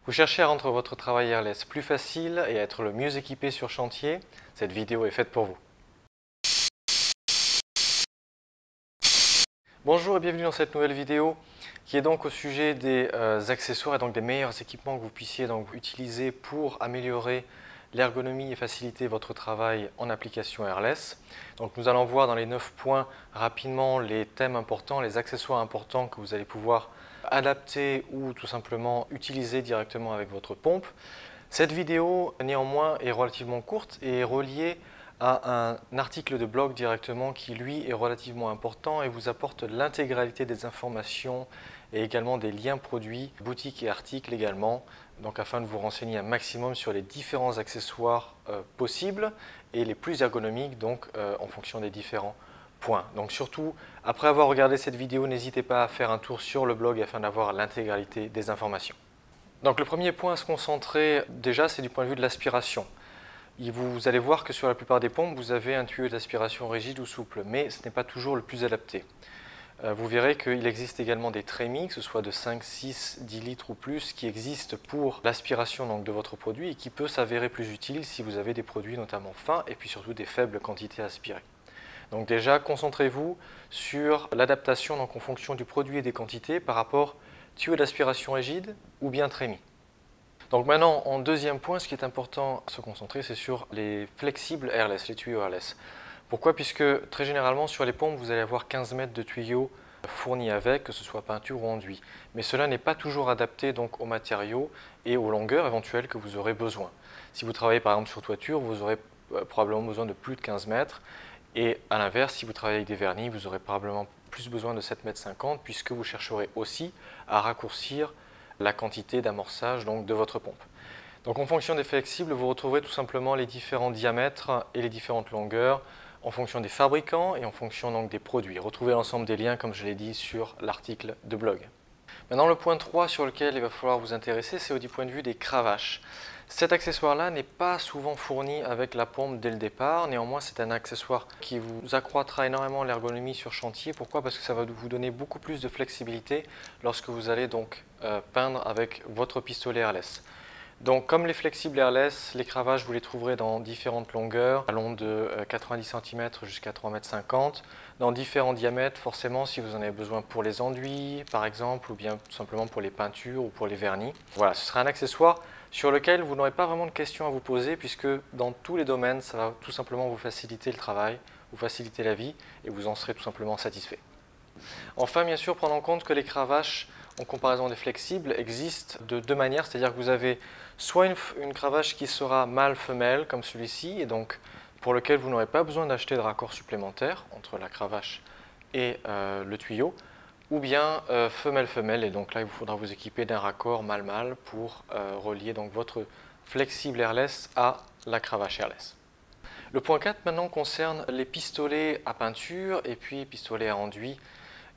Vous cherchez à rendre votre travail airless plus facile et à être le mieux équipé sur chantier? Cette vidéo est faite pour vous. Bonjour et bienvenue dans cette nouvelle vidéo qui est donc au sujet des accessoires et donc des meilleurs équipements que vous puissiez donc utiliser pour améliorer l'ergonomie et faciliter votre travail en application airless. Donc nous allons voir dans les 9 points rapidement les thèmes importants, les accessoires importants que vous allez pouvoir adapter ou tout simplement utiliser directement avec votre pompe. Cette vidéo néanmoins est relativement courte et est reliée à un article de blog directement qui lui est relativement important et vous apporte l'intégralité des informations et également des liens produits, boutiques et articles également, donc afin de vous renseigner un maximum sur les différents accessoires possibles et les plus ergonomiques donc en fonction des différents points. Donc surtout, après avoir regardé cette vidéo, n'hésitez pas à faire un tour sur le blog afin d'avoir l'intégralité des informations. Donc le premier point à se concentrer déjà, c'est du point de vue de l'aspiration. Vous allez voir que sur la plupart des pompes, vous avez un tuyau d'aspiration rigide ou souple, mais ce n'est pas toujours le plus adapté. Vous verrez qu'il existe également des trémies, que ce soit de 5, 6, 10 litres ou plus, qui existent pour l'aspiration de votre produit et qui peut s'avérer plus utile si vous avez des produits notamment fins et puis surtout des faibles quantités aspirées. Donc déjà, concentrez-vous sur l'adaptation en fonction du produit et des quantités par rapport tuyau d'aspiration rigide ou bien trémies. Donc maintenant, en deuxième point, ce qui est important à se concentrer, c'est sur les flexibles airless, les tuyaux airless. Pourquoi? Puisque très généralement, sur les pompes, vous allez avoir 15 mètres de tuyaux fournis avec, que ce soit peinture ou enduit. Mais cela n'est pas toujours adapté donc, aux matériaux et aux longueurs éventuelles que vous aurez besoin. Si vous travaillez par exemple sur toiture, vous aurez probablement besoin de plus de 15 mètres. Et à l'inverse, si vous travaillez avec des vernis, vous aurez probablement plus besoin de 7,50 m puisque vous chercherez aussi à raccourcir la quantité d'amorçage de votre pompe. Donc en fonction des flexibles, vous retrouverez tout simplement les différents diamètres et les différentes longueurs en fonction des fabricants et en fonction donc des produits. Retrouvez l'ensemble des liens, comme je l'ai dit, sur l'article de blog. Maintenant, le point 3 sur lequel il va falloir vous intéresser, c'est du point de vue des cravaches. Cet accessoire-là n'est pas souvent fourni avec la pompe dès le départ. Néanmoins, c'est un accessoire qui vous accroîtra énormément l'ergonomie sur chantier. Pourquoi? Parce que ça va vous donner beaucoup plus de flexibilité lorsque vous allez donc peindre avec votre pistolet airless. Donc, comme les flexibles airless, les cravaches, vous les trouverez dans différentes longueurs, allant de 90 cm jusqu'à 3,50 m, dans différents diamètres, forcément, si vous en avez besoin pour les enduits, par exemple, ou bien tout simplement pour les peintures ou pour les vernis. Voilà, ce sera un accessoire sur lequel vous n'aurez pas vraiment de questions à vous poser, puisque dans tous les domaines, ça va tout simplement vous faciliter le travail, vous faciliter la vie, et vous en serez tout simplement satisfait. Enfin, bien sûr, prendre en compte que les cravaches, en comparaison des flexibles, existent de deux manières, c'est-à-dire que vous avez soit une cravache qui sera mâle-femelle, comme celui-ci, et donc pour lequel vous n'aurez pas besoin d'acheter de raccord supplémentaire entre la cravache et le tuyau, ou bien femelle-femelle, et donc là il vous faudra vous équiper d'un raccord mâle-mâle pour relier donc votre flexible airless à la cravache airless. Le point 4 maintenant concerne les pistolets à peinture et puis pistolets à enduit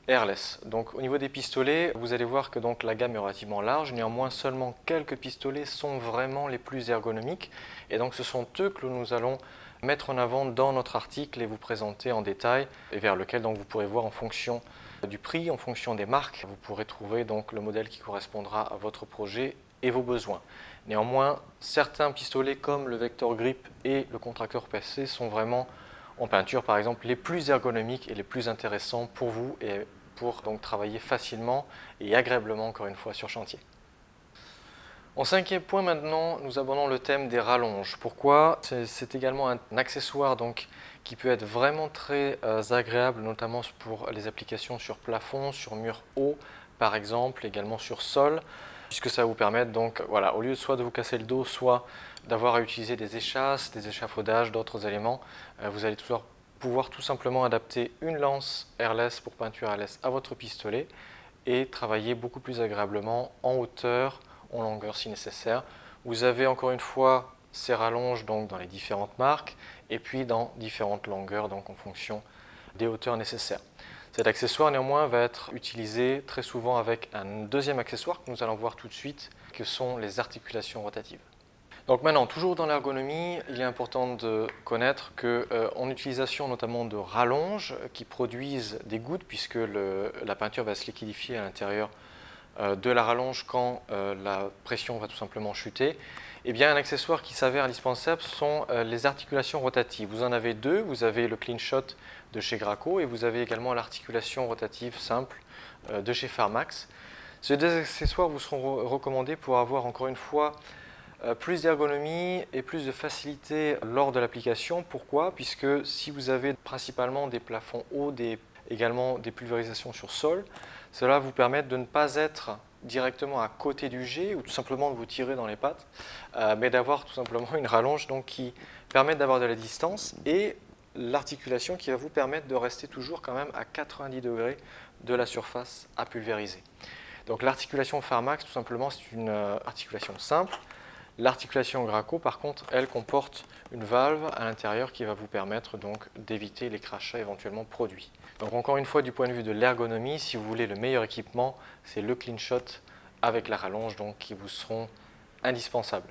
airless. Donc au niveau des pistolets, vous allez voir que donc la gamme est relativement large, néanmoins seulement quelques pistolets sont vraiment les plus ergonomiques et donc ce sont eux que nous allons mettre en avant dans notre article et vous présenter en détail et vers lequel donc vous pourrez voir en fonction du prix, en fonction des marques, vous pourrez trouver donc le modèle qui correspondra à votre projet et vos besoins. Néanmoins, certains pistolets comme le Vector Grip et le Contractor PC sont vraiment en peinture par exemple les plus ergonomiques et les plus intéressants pour vous et pour donc travailler facilement et agréablement encore une fois sur chantier. En cinquième point maintenant, nous abordons le thème des rallonges. Pourquoi? C'est également un accessoire donc, qui peut être vraiment très agréable, notamment pour les applications sur plafond, sur mur haut par exemple, également sur sol, puisque ça va vous permettre donc, voilà, au lieu soit de vous casser le dos, soit d'avoir à utiliser des échasses, des échafaudages, d'autres éléments, vous allez toujours pouvoir tout simplement adapter une lance airless pour peinture airless à votre pistolet et travailler beaucoup plus agréablement en hauteur, en longueur si nécessaire. Vous avez encore une fois ces rallonges donc dans les différentes marques et puis dans différentes longueurs donc en fonction des hauteurs nécessaires. Cet accessoire néanmoins va être utilisé très souvent avec un deuxième accessoire que nous allons voir tout de suite, que sont les articulations rotatives. Donc maintenant, toujours dans l'ergonomie, il est important de connaître qu'en utilisation notamment de rallonges qui produisent des gouttes, puisque la peinture va se liquidifier à l'intérieur de la rallonge quand la pression va tout simplement chuter, eh bien, un accessoire qui s'avère indispensable sont les articulations rotatives. Vous en avez deux, vous avez le Clean Shot de chez Graco et vous avez également l'articulation rotative simple de chez Pharmax. Ces deux accessoires vous seront recommandés pour avoir encore une fois plus d'ergonomie et plus de facilité lors de l'application. Pourquoi? Puisque si vous avez principalement des plafonds hauts, également des pulvérisations sur sol, cela vous permet de ne pas être directement à côté du jet ou tout simplement de vous tirer dans les pattes, mais d'avoir tout simplement une rallonge donc, qui permet d'avoir de la distance et l'articulation qui va vous permettre de rester toujours quand même à 90 degrés de la surface à pulvériser. Donc l'articulation Pharmax, tout simplement, c'est une articulation simple. L'articulation Graco, par contre, elle comporte une valve à l'intérieur qui va vous permettre donc d'éviter les crachats éventuellement produits. Donc encore une fois, du point de vue de l'ergonomie, si vous voulez le meilleur équipement, c'est le Clean Shot avec la rallonge donc, qui vous seront indispensables.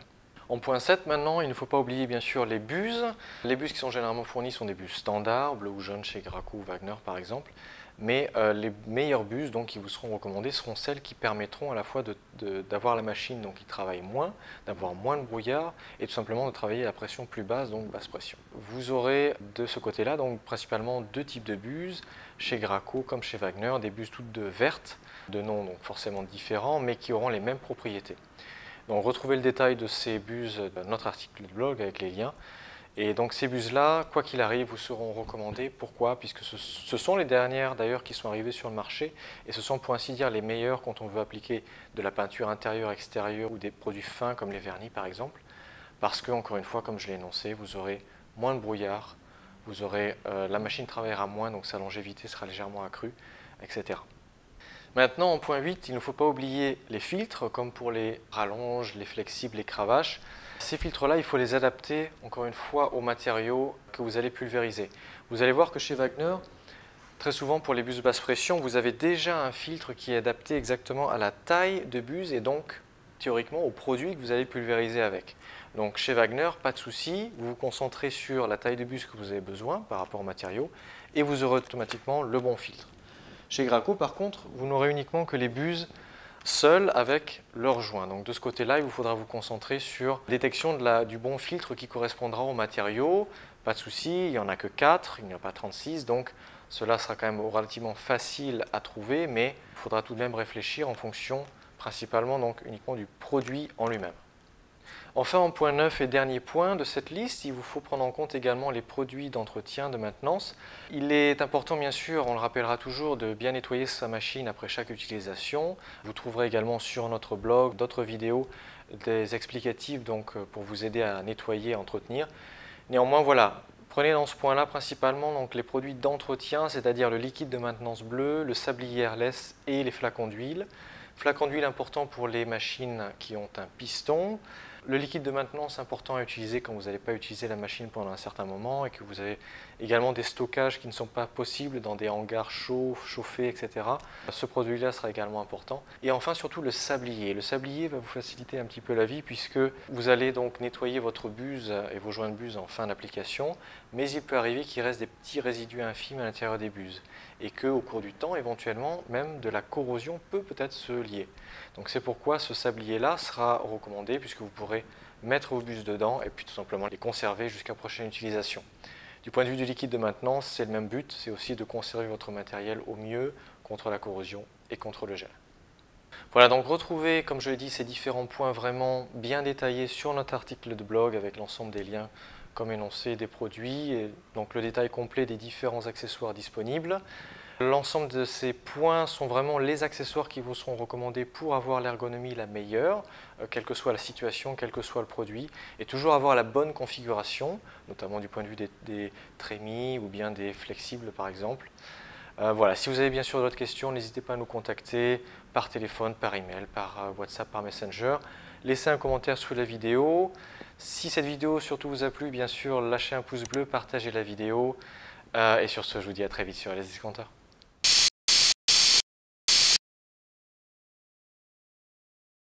En point 7 maintenant, il ne faut pas oublier bien sûr les buses. Les buses qui sont généralement fournies sont des buses standards, bleu ou jaune chez Graco ou Wagner par exemple. Mais les meilleures buses donc, qui vous seront recommandées seront celles qui permettront à la fois d'avoir la machine donc, qui travaille moins, d'avoir moins de brouillard et tout simplement de travailler à la pression plus basse, donc basse pression. Vous aurez de ce côté-là donc principalement deux types de buses, chez Graco comme chez Wagner, des buses toutes deux vertes, de noms donc forcément différents mais qui auront les mêmes propriétés. Donc retrouvez le détail de ces buses dans notre article de blog avec les liens. Et donc ces buses-là, quoi qu'il arrive, vous seront recommandées. Pourquoi? Puisque ce sont les dernières d'ailleurs qui sont arrivées sur le marché et ce sont pour ainsi dire les meilleures quand on veut appliquer de la peinture intérieure, extérieure ou des produits fins comme les vernis par exemple. Parce que, encore une fois, comme je l'ai énoncé, vous aurez moins de brouillard, vous aurez, la machine travaillera moins, donc sa longévité sera légèrement accrue, etc. Maintenant, en point 8, il ne faut pas oublier les filtres, comme pour les rallonges, les flexibles, les cravaches. Ces filtres-là, il faut les adapter, encore une fois, aux matériaux que vous allez pulvériser. Vous allez voir que chez Wagner, très souvent pour les buses basse pression, vous avez déjà un filtre qui est adapté exactement à la taille de buse et donc, théoriquement, au produit que vous allez pulvériser avec. Donc chez Wagner, pas de souci, vous vous concentrez sur la taille de buse que vous avez besoin par rapport aux matériaux et vous aurez automatiquement le bon filtre. Chez Graco, par contre, vous n'aurez uniquement que les buses seules avec leurs joints. Donc de ce côté-là, il vous faudra vous concentrer sur la détection du bon filtre qui correspondra aux matériaux. Pas de souci, il n'y en a que 4, il n'y en a pas 36, donc cela sera quand même relativement facile à trouver, mais il faudra tout de même réfléchir en fonction principalement donc uniquement du produit en lui-même. Enfin, en point 9 et dernier point de cette liste, il vous faut prendre en compte également les produits d'entretien, de maintenance. Il est important, bien sûr, on le rappellera toujours, de bien nettoyer sa machine après chaque utilisation. Vous trouverez également sur notre blog d'autres vidéos, des explicatifs donc, pour vous aider à nettoyer et entretenir. Néanmoins, voilà, prenez dans ce point-là principalement donc, les produits d'entretien, c'est-à-dire le liquide de maintenance bleu, le sablier airless et les flacons d'huile. Flacons d'huile important pour les machines qui ont un piston. Le liquide de maintenance important à utiliser quand vous n'allez pas utiliser la machine pendant un certain moment et que vous avez également des stockages qui ne sont pas possibles dans des hangars chauds, chauffés, etc. Ce produit-là sera également important. Et enfin surtout le sablier. Le sablier va vous faciliter un petit peu la vie puisque vous allez donc nettoyer votre buse et vos joints de buse en fin d'application, mais il peut arriver qu'il reste des petits résidus infimes à l'intérieur des buses et qu'au cours du temps, éventuellement, même de la corrosion peut peut-être se lier. Donc c'est pourquoi ce sablier-là sera recommandé puisque vous pourrez mettre vos buses dedans et puis tout simplement les conserver jusqu'à prochaine utilisation. Du point de vue du liquide de maintenance, c'est le même but, c'est aussi de conserver votre matériel au mieux contre la corrosion et contre le gel. Voilà, donc retrouvez, comme je l'ai dit, ces différents points vraiment bien détaillés sur notre article de blog avec l'ensemble des liens comme énoncé des produits et donc le détail complet des différents accessoires disponibles. L'ensemble de ces points sont vraiment les accessoires qui vous seront recommandés pour avoir l'ergonomie la meilleure, quelle que soit la situation, quel que soit le produit, et toujours avoir la bonne configuration, notamment du point de vue des trémies ou bien des flexibles par exemple. Voilà, si vous avez bien sûr d'autres questions, n'hésitez pas à nous contacter par téléphone, par email, par WhatsApp, par Messenger. Laissez un commentaire sous la vidéo. Si cette vidéo surtout vous a plu, bien sûr, lâchez un pouce bleu, partagez la vidéo. Et sur ce, je vous dis à très vite sur Les Escanteurs.